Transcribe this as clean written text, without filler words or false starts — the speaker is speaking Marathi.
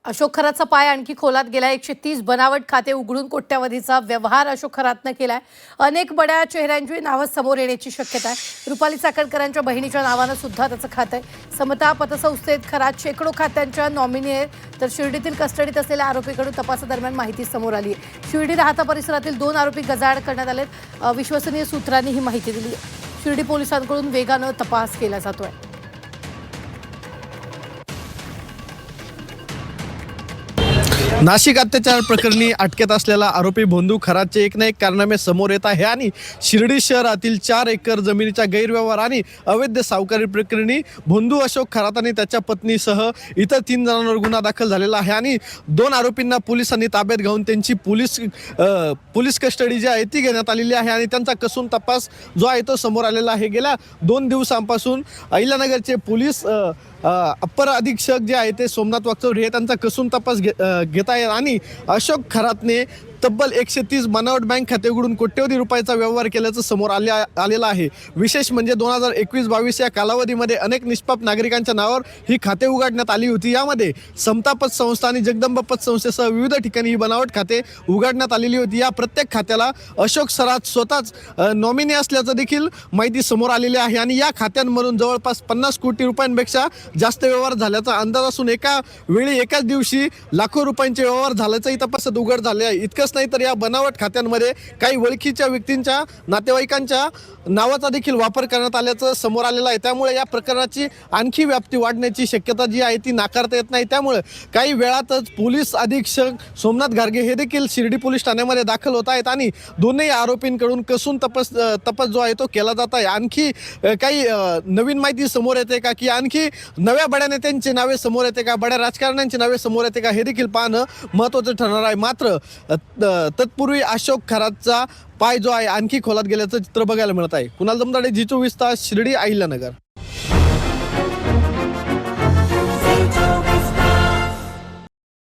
अशोक खरातचा पाय आणखी खोलात गेला। 130 बनावट खाते उघडून कोट्यावधीचा व्यवहार अशोक खरातनं केलाय। अनेक बड्या चेहऱ्यांची नावं समोर येण्याची शक्यता आहे। रुपाली चाकणकरांच्या बहिणीच्या नावानं सुद्धा त्याचं खातं आहे। समता पतसंस्थेत खरात शेकडो खात्यांच्या नॉमिनी आहेत, तर शिर्डीतील कस्टडीत असलेल्या आरोपीकडून तपासादरम्यान माहिती समोर आली आहे। शिर्डी राहता परिसरातील 2 आरोपी गजाआड करण्यात आलेत। विश्वसनीय सूत्रांनी ही माहिती दिली आहे। शिर्डी पोलिसांकडून वेगानं तपास केला जातोय। नाशिक अत्याचार प्रकरणी अटकेत असलेला आरोपी भोंदू खरातचे एक ना एक कारनामे समोर येत आहे आणि शिर्डी शहरातील 4 एकर जमिनीच्या गैरव्यवहार आणि अवैध सावकारी प्रकरणी भोंदू अशोक खरात आणि त्याच्या पत्नीसह इतर 3 जणांवर गुन्हा दाखल झालेला आहे आणि 2 आरोपींना पोलिसांनी ताब्यात घेऊन त्यांची पोलीस कस्टडी जी आहे ती घेण्यात आलेली आहे आणि त्यांचा कसून तपास जो आहे तो समोर आलेला आहे। गेल्या 2 दिवसांपासून अहिल्यानगरचे पोलीस अप्पर अधीक्षक जे आहे ते सोमनाथ वागचौरे हे त्यांचा कसून तपास घेत आहेत आणि अशोक खरातने तब्बल 130 बनावट बँक खाते उघडून कोट्यवधी रुपयाचा व्यवहार केल्याचं समोर आलेलं आहे। विशेष म्हणजे 2021-22 या कालावधीमध्ये अनेक निष्पाप नागरिकांच्या नावावर ही खाते उघडण्यात आली होती। यामध्ये समता पतसंस्था आणि जगदंबा पतसंस्थेसह विविध ठिकाणी ही बनावट खाते उघडण्यात आलेली होती। या प्रत्येक खात्याला अशोक खरात स्वतःच नॉमिनी असल्याचं देखील माहिती समोर आलेली आहे आणि या खात्यांमधून जवळपास 50 कोटी रुपयांपेक्षा जास्त व्यवहार झाल्याचा अंदाज असून एकाच दिवशी लाखो रुपयांचे व्यवहार झाल्याचंही तपासात उघड झाले आहे। इतकंच नाही तर या बनावट खात्यांमध्ये काही ओळखीच्या व्यक्तींच्या नातेवाईकांच्या नावाचा देखील वापर करण्यात आल्याचं समोर आलेलं आहे। त्यामुळे या प्रकरणाची आणखी व्याप्ती वाढण्याची शक्यता जी आहे ती नाकारता येत नाही। त्यामुळे काही वेळातच पोलीस अधीक्षक सोमनाथ गार्गे हे देखील शिर्डी पोलीस ठाण्यामध्ये दाखल होत आहेत आणि दोन्ही आरोपींकडून कसून तपास जो आहे तो केला जात आहे। आणखी काही नवीन माहिती समोर येते का, की आणखी नव्या बड्या नेत्यांची नावे समोर येते का, बड्या राजकारण्यांची नावे समोर येते का, हे देखील पाहणं महत्त्वाचं ठरणार आहे। मात्र तत्पूर्वी अशोक खरातचा पाय जो आहे आणखी खोलात गेल्याचं चित्र बघायला मिळत आहे। कुणाल जमदाडे, जी24 तास, शिर्डी, अहिल्यानगर।